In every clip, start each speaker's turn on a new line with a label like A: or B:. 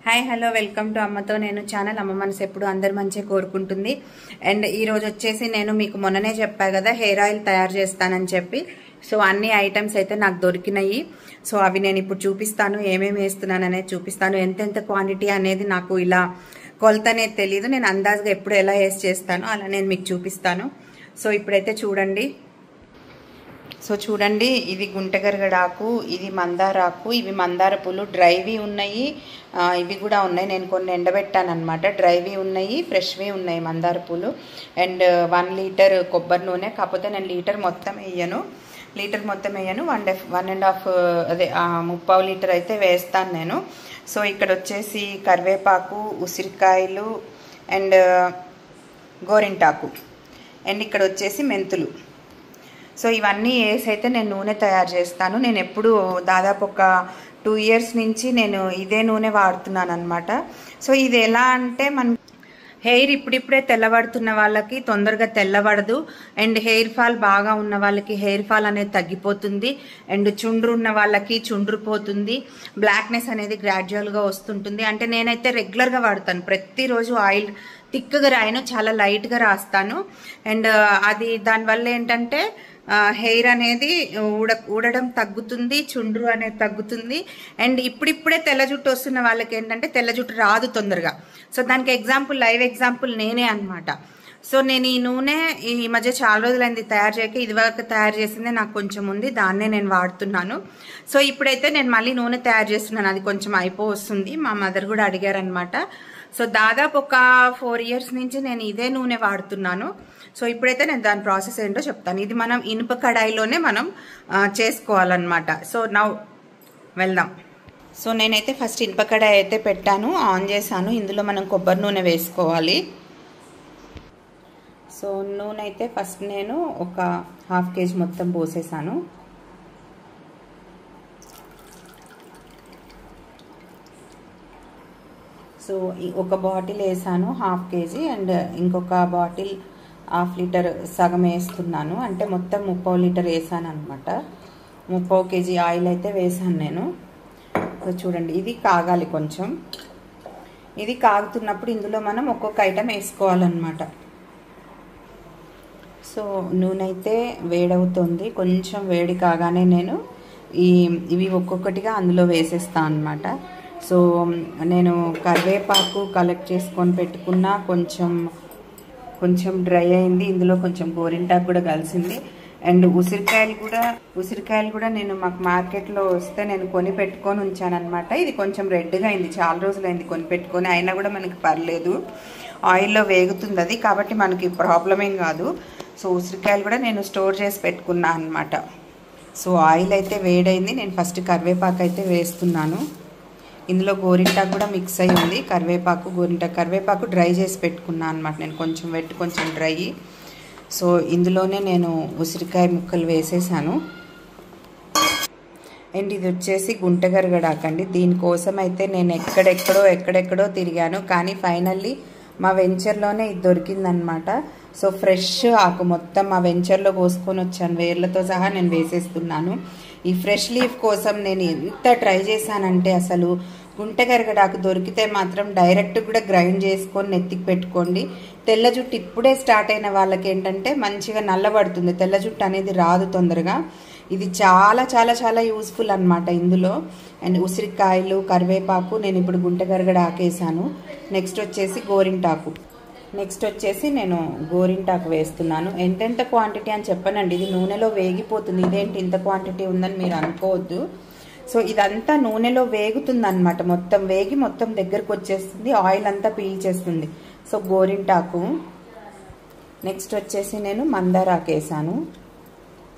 A: Hi hello welcome to అమ్మతో నేను channel. అమ్మ మనసు ఎప్పుడు అందరి మంచిగా కోరుకుంటుంది. అండ్ ఈ రోజు వచ్చేసి నేను మీకు మొన్ననే చెప్పా కదా హెయిర్ ఆయిల్ తయారు చేస్తానని చెప్పి. సో అన్ని ఐటమ్స్ అయితే నాకు దొరికినాయి. సో అవి నేను ఇప్పుడు చూపిస్తాను, ఏమేమి వేస్తున్నాను అనేది చూపిస్తాను. ఎంతెంత క్వాంటిటీ అనేది నాకు ఇలా కొలత అనేది తెలీదు. నేను అందాజుగా ఎప్పుడు ఎలా వేసి చేస్తానో అలా నేను మీకు చూపిస్తాను. సో ఇప్పుడైతే చూడండి. సో చూడండి, ఇది గుంటగరగడాకు, ఇది మందారాకు, ఇవి మందార పూలు డ్రైవి ఉన్నాయి, ఇవి కూడా ఉన్నాయి. నేను కొన్ని ఎండబెట్టాను అనమాట. డ్రైవి ఉన్నాయి, ఫ్రెష్వి ఉన్నాయి మందార పూలు. అండ్ 1 లీటర్ కొబ్బరి నూనె. కాకపోతే నేను లీటర్ మొత్తం వేయను, 1.5 అదే 3/4 లీటర్ అయితే వేస్తాను నేను. సో ఇక్కడ వచ్చేసి కరివేపాకు, ఉసిరికాయలు అండ్ గోరింటాకు, అండ్ ఇక్కడ వచ్చేసి మెంతులు. సో ఇవన్నీ వేసి అయితే నేను నూనె తయారు చేస్తాను. నేను ఎప్పుడు దాదాపు ఒక 2 ఇయర్స్ నుంచి నేను ఇదే నూనె వాడుతున్నాను అనమాట. సో ఇది ఎలా అంటే మన హెయిర్ ఇప్పుడిప్పుడే తెల్లబడుతున్న వాళ్ళకి తొందరగా తెల్లబడదు. అండ్ హెయిర్ ఫాల్ బాగా ఉన్న వాళ్ళకి హెయిర్ ఫాల్ అనేది తగ్గిపోతుంది. అండ్ చుండ్రు ఉన్న వాళ్ళకి చుండ్రు పోతుంది. బ్లాక్నెస్ అనేది గ్రాడ్యువల్గా వస్తుంటుంది. అంటే నేనైతే రెగ్యులర్గా వాడతాను. ప్రతిరోజు ఆయిల్ థిక్గా రాయను, చాలా లైట్గా రాస్తాను. అండ్ అది దానివల్ల ఏంటంటే హెయిర్ అనేది ఊడడం తగ్గుతుంది, చుండ్రు అనేది తగ్గుతుంది. అండ్ ఇప్పుడిప్పుడే తెల్ల జుట్టు వస్తున్న వాళ్ళకి ఏంటంటే తెల్ల జుట్టు రాదు తొందరగా. సో దానికి లైవ్ ఎగ్జాంపుల్ నేనే అనమాట. సో నేను ఈ నూనె ఈ మధ్య చాలా రోజులైంది తయారు చేయక. ఇదివరకు తయారు చేసిందే నాకు కొంచెం ఉంది, దాన్నే నేను వాడుతున్నాను. సో ఇప్పుడైతే నేను మళ్ళీ నూనె తయారు చేస్తున్నాను. అది కొంచెం వస్తుంది. మా మదర్ కూడా అడిగారనమాట. సో దాదాపు ఒక 4 ఇయర్స్ నుంచి నేను ఇదే నూనె వాడుతున్నాను. సో ఇప్పుడైతే నేను దాని ప్రాసెస్ ఏంటో చెప్తాను. ఇది మనం ఇనుప కడాయిలోనే మనం చేసుకోవాలన్నమాట. సో నౌ వెళ్దాం. సో నేనైతే ఫస్ట్ ఇనుప కడాయి అయితే పెట్టాను, ఆన్ చేశాను. ఇందులో మనం కొబ్బరి నూనె వేసుకోవాలి. సో నూనె అయితే ఫస్ట్ నేను ఒక 1/2 kg మొత్తం పోసేసాను. సో ఒక బాటిల్ వేసాను 1/2 kg, అండ్ ఇంకొక బాటిల్ 1/2 లీటర్ సగం వేస్తున్నాను. అంటే మొత్తం 3/4 లీటర్ వేసాను అనమాట. 3/4 kg ఆయిల్ అయితే వేసాను నేను. సో చూడండి, ఇది కాగాలి కొంచెం. ఇది కాగుతున్నప్పుడు ఇందులో మనం ఒక్కొక్క ఐటెం వేసుకోవాలన్నమాట. సో నూనె అయితే వేడవుతుంది. కొంచెం వేడి కాగానే నేను ఇవి ఒక్కొక్కటిగా అందులో వేసేస్తాను అనమాట. సో నేను కరివేపాకు కలెక్ట్ చేసుకొని పెట్టుకున్నా, కొంచెం డ్రై అయింది. ఇందులో కొంచెం గోరింటాకు కూడా కలిసింది. అండ్ ఉసిరికాయలు కూడా నేను మాకు మార్కెట్లో వస్తే నేను కొని పెట్టుకొని ఉంచాను అనమాట. ఇది కొంచెం రెడ్గా అయింది, చాలా రోజులైంది కొని పెట్టుకొని. అయినా కూడా మనకి పర్లేదు, ఆయిల్లో వేగుతుంది అది, కాబట్టి మనకి ప్రాబ్లం ఏం కాదు. సో ఉసిరికాయలు కూడా నేను స్టోర్ చేసి పెట్టుకున్నా అనమాట. సో ఆయిల్ అయితే వేడైంది. నేను ఫస్ట్ కరివేపాకు అయితే వేస్తున్నాను. ఇందులో గోరింటాకు కూడా మిక్స్ అయి ఉంది. కరివేపాకు డ్రై చేసి పెట్టుకున్నా అనమాట నేను, కొంచెం వెట్ కొంచెం డ్రై. సో ఇందులోనే నేను ఉసిరికాయ ముక్కలు వేసేసాను. అండ్ ఇది వచ్చేసి గుంటగరగడాకండి. దీనికోసం అయితే నేను ఎక్కడెక్కడో తిరిగాను, కానీ ఫైనల్లీ మా వెంచర్లోనే ఇది దొరికిందనమాట. సో ఫ్రెష్ ఆకు మొత్తం మా వెంచర్లో కోసుకొని వచ్చాను, వేర్లతో సహా నేను వేసేస్తున్నాను. ఈ ఫ్రెష్ లీఫ్ కోసం నేను ఎంత ట్రై చేశానంటే, అసలు గుంటగరగడాకు దొరికితే మాత్రం డైరెక్ట్ కూడా గ్రైండ్ చేసుకొని నెత్తికి పెట్టుకోండి. తెల్ల జుట్టు ఇప్పుడే స్టార్ట్ అయిన వాళ్ళకి ఏంటంటే మంచిగా నల్లబడుతుంది, తెల్ల జుట్టు అనేది రాదు తొందరగా. ఇది చాలా చాలా చాలా యూస్ఫుల్ అనమాట ఇందులో. అండ్ ఉసిరికాయలు, కరివేపాకు, నేను ఇప్పుడు గుంటగరగడాకు వేసాను. నెక్స్ట్ వచ్చేసి నేను గోరింటాకు వేస్తున్నాను. ఎంతెంత క్వాంటిటీ అని చెప్పనండి, ఇది నూనెలో వేగిపోతుంది. ఇదేంటి ఇంత క్వాంటిటీ ఉందని మీరు అనుకోవద్దు. సో ఇదంతా నూనెలో వేగుతుంది అనమాట. మొత్తం వేగి మొత్తం దగ్గరకు వచ్చేస్తుంది, ఆయిల్ అంతా పీల్చేస్తుంది. సో గోరింటాకు. నెక్స్ట్ వచ్చేసి నేను మందారాకు వేసాను.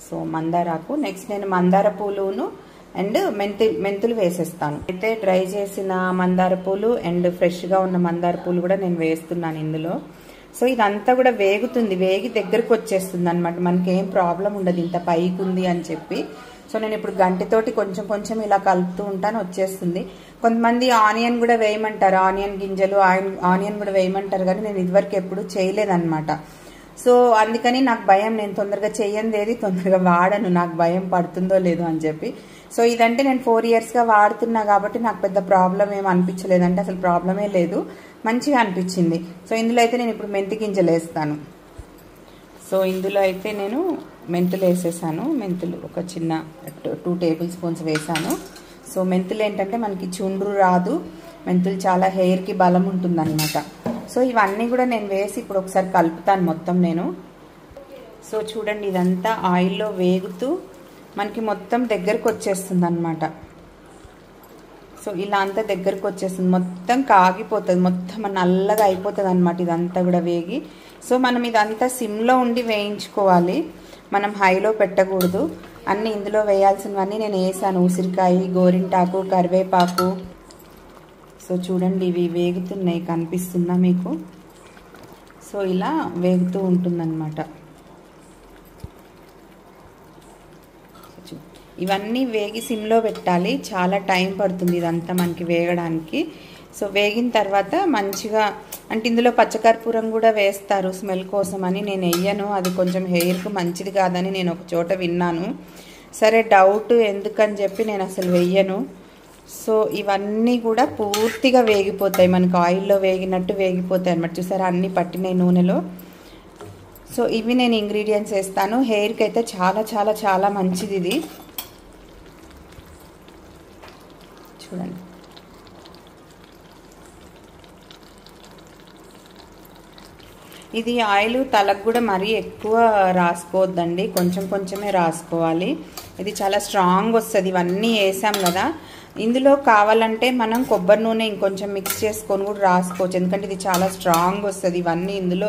A: సో మందారాకు. నెక్స్ట్ నేను మందార పూలును అండ్ మెంతులు వేసేస్తాను. అయితే డ్రై చేసిన మందార పూలు అండ్ ఫ్రెష్గా ఉన్న మందార పూలు కూడా నేను వేస్తున్నాను ఇందులో. సో ఇదంతా కూడా వేగుతుంది, వేగి దగ్గరకు వచ్చేస్తుంది అనమాట. మనకి ఏం ప్రాబ్లం ఉండదు ఇంత పైకి ఉంది అని చెప్పి. సో నేను ఇప్పుడు గంటతోటి కొంచెం ఇలా కలుపుతూ ఉంటాను, వచ్చేస్తుంది. కొంతమంది ఆనియన్ కూడా వేయమంటారు, ఆనియన్ గింజలు ఆనియన్ కూడా వేయమంటారు, కానీ నేను ఇదివరకు ఎప్పుడు చేయలేదన్నమాట. సో అందుకని నాకు భయం, నేను తొందరగా చెయ్యందేది తొందరగా వాడను, నాకు భయం పడుతుందో లేదో అని చెప్పి. సో ఇదంటే నేను 4 ఇయర్స్గా వాడుతున్నా కాబట్టి నాకు పెద్ద ప్రాబ్లం ఏమి అనిపించలేదు, అంటే అసలు ప్రాబ్లమే లేదు, మంచిగా అనిపించింది. సో ఇందులో అయితే నేను ఇప్పుడు మెంతి గింజలు వేస్తాను. సో ఇందులో అయితే నేను మెంతులు వేసేసాను. మెంతులు ఒక చిన్న 2 టేబుల్ స్పూన్స్ వేసాను. సో మెంతులు ఏంటంటే మనకి చుండ్రు రాదు, మెంతులు చాలా హెయిర్కి బలం ఉంటుందన్నమాట. సో ఇవన్నీ కూడా నేను వేసి ఇప్పుడు ఒకసారి కలుపుతాను మొత్తం నేను. సో చూడండి, ఇదంతా ఆయిల్లో వేగుతూ మనకి మొత్తం దగ్గరకు వచ్చేస్తుంది అన్నమాట. సో ఇలా అంతా దగ్గరకు వచ్చేస్తుంది, మొత్తం కాగిపోతుంది, మొత్తం నల్లగా అయిపోతుంది అనమాట ఇదంతా కూడా వేగి. సో మనం ఇదంతా సిమ్లో ఉండి వేయించుకోవాలి, మనం హైలో పెట్టకూడదు. అన్నీ ఇందులో వేయాల్సినవన్నీ నేను వేసాను, ఉసిరికాయ, గోరింటాకు, కరివేపాకు. సో చూడండి ఇవి వేగుతున్నాయి, కనిపిస్తుందా మీకు? సో ఇలా వేగుతూ ఉంటుందన్నమాట. ఇవన్నీ వేగి సిమ్లో పెట్టాలి, చాలా టైం పడుతుంది ఇదంతా మనకి వేగడానికి. సో వేగిన తర్వాత మంచిగా, అంటే ఇందులో పచ్చకర్పూరం కూడా వేస్తారు స్మెల్ కోసం అని, నేను వేయను, అది కొంచెం హెయిర్కి మంచిది కాదని నేను ఒక చోట విన్నాను. సరే డౌట్ ఎందుకని చెప్పి నేను అసలు వేయను. సో ఇవన్నీ కూడా పూర్తిగా వేగిపోతాయి, మనకు ఆయిల్లో వేగినట్టు వేగిపోతాయి అన్నమాట. చూసారా అన్నీ పట్టినాయి నూనెలో. సో ఇవి నేను ఇంగ్రీడియంట్స్ వేస్తాను, హెయిర్కి అయితే చాలా చాలా చాలా మంచిది ఇది. చూడండి ఇది ఆయిల్ తలకు కూడా మరీ ఎక్కువ రాసుకోవద్దండి, కొంచెం కొంచెమే రాసుకోవాలి. ఇది చాలా స్ట్రాంగ్ వస్తుంది, ఇవన్నీ వేసాం కదా. ఇందులో కావాలంటే మనం కొబ్బరి నూనె ఇంకొంచెం మిక్స్ చేసుకొని కూడా రాసుకోవచ్చు, ఎందుకంటే ఇది చాలా స్ట్రాంగ్ వస్తుంది. ఇవన్నీ ఇందులో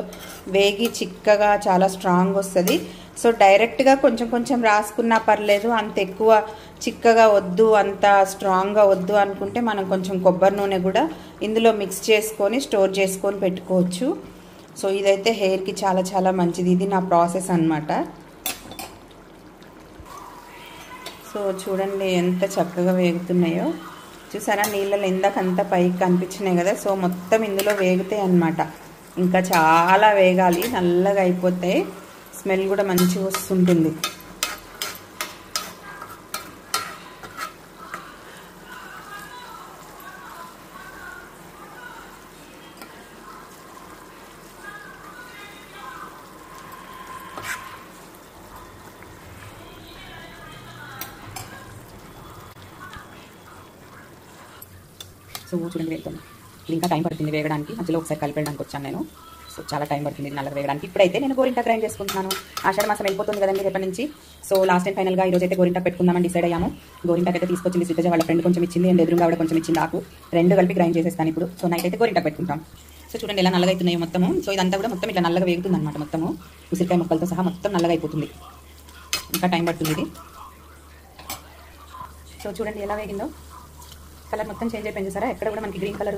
A: వేగి చిక్కగా చాలా స్ట్రాంగ్ వస్తుంది. సో డైరెక్ట్గా కొంచెం కొంచెం రాసుకున్నా పర్లేదు, అంత ఎక్కువ చిక్కగా వద్దు, అంత స్ట్రాంగ్గా వద్దు అనుకుంటే మనం కొంచెం కొబ్బరి నూనె కూడా ఇందులో మిక్స్ చేసుకొని స్టోర్ చేసుకొని పెట్టుకోవచ్చు. సో ఇదైతే హెయిర్కి చాలా చాలా మంచిది, ఇది నా ప్రాసెస్ అన్నమాట. సో చూడండి ఎంత చక్కగా వేగుతున్నాయో, చూసారా నీళ్ళలో ఇందాకంతా పైకి కనిపించినాయి కదా. సో మొత్తం ఇందులో వేగుతాయి అన్నమాట, ఇంకా చాలా వేగాలి, నల్లగా అయిపోతాయి, స్మెల్ కూడా మంచిగా వస్తుంటుంది. సో చూడండి వేగుతుంది, ఇంకా టైం పడుతుంది వేగడానికి, మధ్యలో ఒకసారి కలిపేయడానికి వచ్చాను నేను. సో చాలా టైం పడుతుంది నల్లగా వేగడానికి. ఇప్పుడైతే నేను గోరింటాకు గ్రైండ్ చేసుకుంటున్నాను, ఆషాఢ మాసం వెళ్ళిపోతుంది కదండి రేపటి నుంచి. సో లాస్ట్ టైం ఫైనల్గా ఈరోజు అయితే గోరింటాకు పెట్టుకుందామని డిసైడ్ అయ్యాము. గోరింటాకు అయితే తీసుకొచ్చింది శ్రీతజ, వాళ్ళ ఫ్రెండ్ కొంచెం ఇచ్చింది, అండ్ ఎదురుగా కూడా కొంచెం ఇచ్చింది ఆకు, 2 కలిపి గ్రైండ్ చేసేస్తాను ఇప్పుడు. సో నైట్ అయితే గోరింటాకు పెట్టుకుంటాం. సో చూడండి ఎలా నల్లగా అవుతున్నాయి మొత్తము. సో ఇదంతా కూడా మొత్తం ఇట్లా నల్లగా వేగుతుంది అనమాట, మొత్తము ఉసిరికాయ ముక్కలతో సహా మొత్తం నల్లగా అయిపోతుంది, ఇంకా టైం పడుతుంది ఇది. సో చూడండి ఎలా వేగిందో, కలర్ మొత్తం చేంజ్ అయిపోయింది చూసారా, ఎక్కడ కూడా మనకి గ్రీన్ కలర్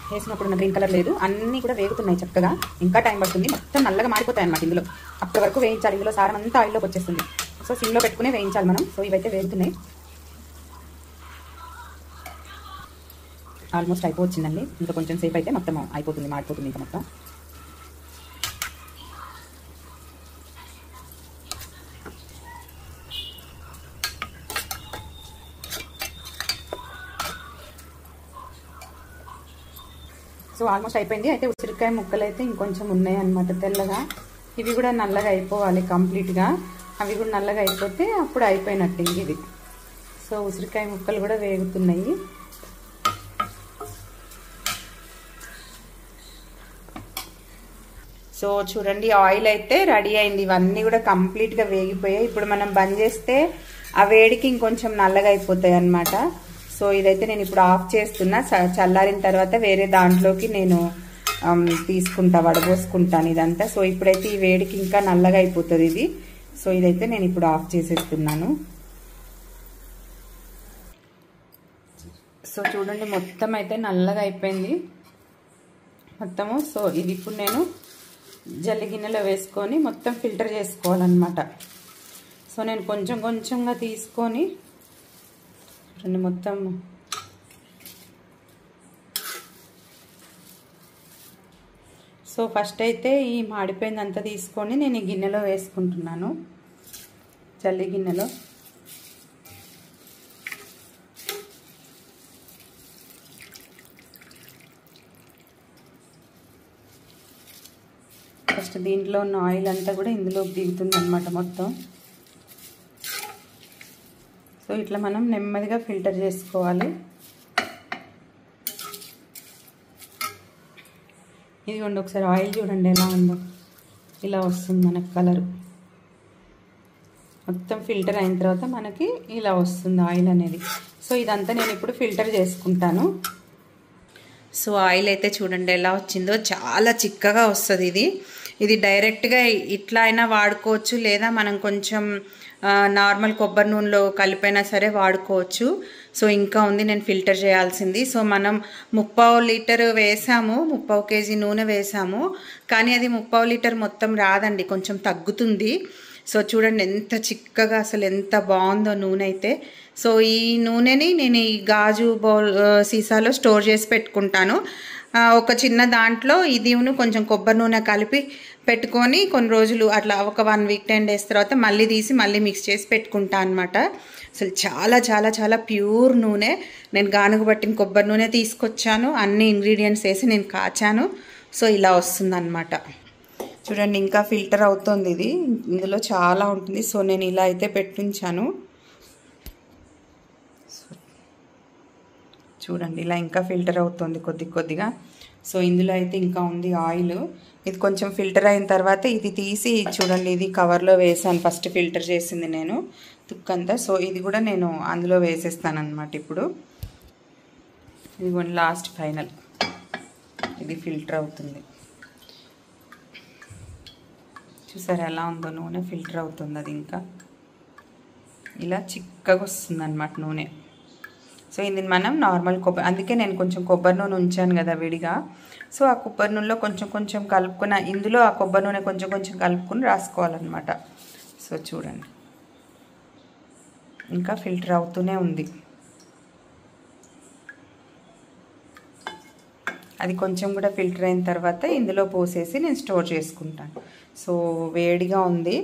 A: వేసినప్పుడు ఉన్న గ్రీన్ కలర్ లేదు, అన్నీ కూడా వేగుతున్నాయి చక్కగా, ఇంకా టైం పడుతుంది, మొత్తం నల్లగా మారిపోతాయి అన్నమాట ఇందులో. అప్పటి వరకు వేయించాలి, ఇందులో సారం అంతా ఆయిల్లోకి వచ్చేస్తుంది. సో సిమ్లో పెట్టుకునే వేయించాలి మనం. సో ఇవైతే వేగుతున్నాయి, ఆల్మోస్ట్ అయిపోవచ్చిందండి, ఇంకా కొంచెం సేపు అయితే మొత్తం అయిపోతుంది, మాడిపోతుంది ఇంకా మొత్తం. సో ఆల్మోస్ట్ అయిపోయింది. అయితే ఉసిరికాయ ముక్కలు అయితే ఇంకొంచెం ఉన్నాయి అన్నమాట తెల్లగా, ఇవి కూడా నల్లగా అయిపోవాలి కంప్లీట్గా, అవి కూడా నల్లగా అయిపోతే అప్పుడు అయిపోయినట్టు ఇది. సో ఉసిరికాయ ముక్కలు కూడా వేగుతున్నాయి. సో చూడండి ఆయిల్ అయితే రెడీ అయింది, ఇవన్నీ కూడా కంప్లీట్గా వేగిపోయాయి. ఇప్పుడు మనం బంద్ చేస్తే ఆ వేడికి ఇంకొంచెం నల్లగా అయిపోతాయి అన్నమాట. సో ఇదైతే నేను ఇప్పుడు ఆఫ్ చేస్తున్నా, చల్లారిన తర్వాత వేరే దాంట్లోకి నేను తీసుకుంటా, వడబోసుకుంటాను ఇదంతా. సో ఇప్పుడైతే ఈ వేడికి ఇంకా నల్లగా అయిపోతుంది ఇది. సో ఇదైతే నేను ఇప్పుడు ఆఫ్ చేసేస్తున్నాను. సో చూడండి మొత్తం అయితే నల్లగా అయిపోయింది మొత్తము. సో ఇది ఇప్పుడు నేను జల్లి గిన్నెలో వేసుకొని మొత్తం ఫిల్టర్ చేసుకోవాలన్నమాట. సో నేను కొంచెం కొంచెంగా తీసుకొని మొత్తం సో ఫస్ట్ అయితే ఈ మాడిపోయిందంతా తీసుకొని నేను ఈ గిన్నెలో వేసుకుంటున్నాను, జల్లి గిన్నెలో. ఫస్ట్ దీంట్లో ఉన్న ఆయిల్ అంతా కూడా ఇందులోకి దిగుతుంది అన్నమాట మొత్తం. సో ఇట్లా మనం నెమ్మదిగా ఫిల్టర్ చేసుకోవాలి. ఇదిగోండి ఒకసారి ఆయిల్ చూడండి ఎలా ఉందో, ఇలా వస్తుంది మనకు కలరు. మొత్తం ఫిల్టర్ అయిన తర్వాత మనకి ఇలా వస్తుంది ఆయిల్ అనేది. సో ఇదంతా నేను ఇప్పుడు ఫిల్టర్ చేసుకుంటాను. సో ఆయిల్ అయితే చూడండి ఎలా వచ్చిందో, చాలా చిక్కగా వస్తుంది. ఇది డైరెక్ట్గా ఇట్లా అయినా వాడుకోవచ్చు, లేదా మనం కొంచెం నార్మల్ కొబ్బరి నూనెలో కలిపైనా సరే వాడుకోవచ్చు. సో ఇంకా ఉంది నేను ఫిల్టర్ చేయాల్సింది. సో మనం 3/4 లీటర్ వేసాము, 3/4 కేజీ నూనె వేసాము, కానీ అది 3/4 లీటర్ మొత్తం రాదండి, కొంచెం తగ్గుతుంది. సో చూడండి ఎంత చిక్కగా, అసలు ఎంత బాగుందో నూనె అయితే. సో ఈ నూనెని నేను ఈ గాజు బౌల్ సీసాలో స్టోర్ చేసి పెట్టుకుంటాను. ఒక చిన్న దాంట్లో ఇది కొంచెం కొబ్బరి నూనె కలిపి పెట్టుకొని కొన్ని రోజులు అట్లా ఒక 1 వీక్ 10 డేస్ తర్వాత మళ్ళీ తీసి మళ్ళీ మిక్స్ చేసి పెట్టుకుంటాను అనమాట. అసలు చాలా చాలా చాలా ప్యూర్ నూనె. నేను గానుగ పట్టిన కొబ్బరి నూనె తీసుకొచ్చాను, అన్ని ఇంగ్రీడియంట్స్ వేసి నేను కాచాను. సో ఇలా వస్తుందన్నమాట. చూడండి ఇంకా ఫిల్టర్ అవుతుంది ఇది, ఇందులో చాలా ఉంటుంది. సో నేను ఇలా అయితే పెట్టించాను. చూడండి ఇలా ఇంకా ఫిల్టర్ అవుతుంది కొద్ది కొద్దిగా. సో ఇందులో అయితే ఇంకా ఉంది ఆయిల్. ఇది కొంచెం ఫిల్టర్ అయిన తర్వాత ఇది తీసి చూడండి, ఇది కవర్లో వేసాను ఫస్ట్ ఫిల్టర్ చేసింది నేను తుక్కంతా. సో ఇది కూడా నేను అందులో వేసేస్తాను అనమాట. ఇప్పుడు ఇది లాస్ట్ ఫైనల్, ఇది ఫిల్టర్ అవుతుంది. చూసారా ఎలా ఉందో నూనె ఫిల్టర్ అవుతుంది. అది ఇంకా ఇలా చిక్కగా వస్తుంది అన్నమాట నూనె. సో ఇది మనం నార్మల్ కొబ్బరి, అందుకే నేను కొంచెం కొబ్బరి నూనె ఉంచాను కదా విడిగా. సో ఆ కొబ్బరి నూనెలో కొంచెం కొంచెం కలుపుకున్న, ఇందులో ఆ కొబ్బరి నూనె కొంచెం కొంచెం కలుపుకుని రాసుకోవాలన్నమాట. సో చూడండి ఇంకా ఫిల్టర్ అవుతూనే ఉంది. అది కొంచెం కూడా ఫిల్టర్ అయిన తర్వాత ఇందులో పోసేసి నేను స్టోర్ చేసుకుంటాను. సో వేడిగా ఉంది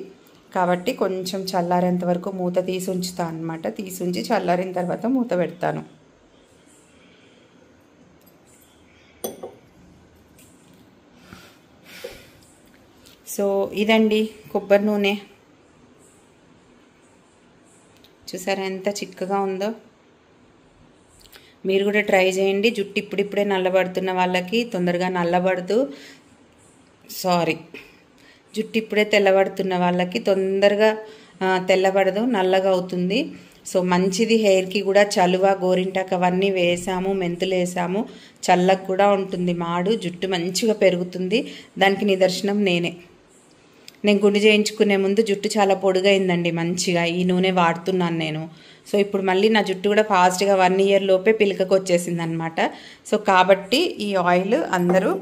A: కాబట్టి కొంచెం చల్లారేంత వరకు మూత తీసి ఉంచుతాను అనమాట. తీసి ఉంచి చల్లారిన తర్వాత మూత పెడతాను. సో ఇదండి కొబ్బరి నూనె. చూసారా ఎంత చిక్కగా ఉందో. మీరు కూడా ట్రై చేయండి. జుట్టు ఇప్పుడిప్పుడే నల్లబడుతున్న వాళ్ళకి తొందరగా నల్లబడదు, జుట్టు ఇప్పుడే తెల్లబడుతున్న వాళ్ళకి తొందరగా తెల్లబడదు, నల్లగా అవుతుంది. సో మంచిది హెయిర్కి కూడా. చలువ, గోరింటాకు అవన్నీ వేసాము, మెంతులు వేసాము, చల్లగా కూడా ఉంటుంది మాడు, జుట్టు మంచిగా పెరుగుతుంది. దానికి నిదర్శనం నేనే. నేను గుండు చేయించుకునే ముందు జుట్టు చాలా పొడుగైందండి మంచిగా, ఈ నూనె వాడుతున్నాను నేను. సో ఇప్పుడు మళ్ళీ నా జుట్టు కూడా ఫాస్ట్గా 1 ఇయర్ లోపే పిలకకు వచ్చేసింది అనమాట. సో కాబట్టి ఈ ఆయిల్ అందరూ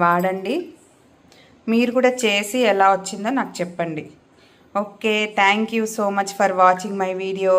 A: వాడండి. మీరు కూడా చేసి ఎలా వచ్చిందో నాకు చెప్పండి. Okay, thank you so much for watching my video.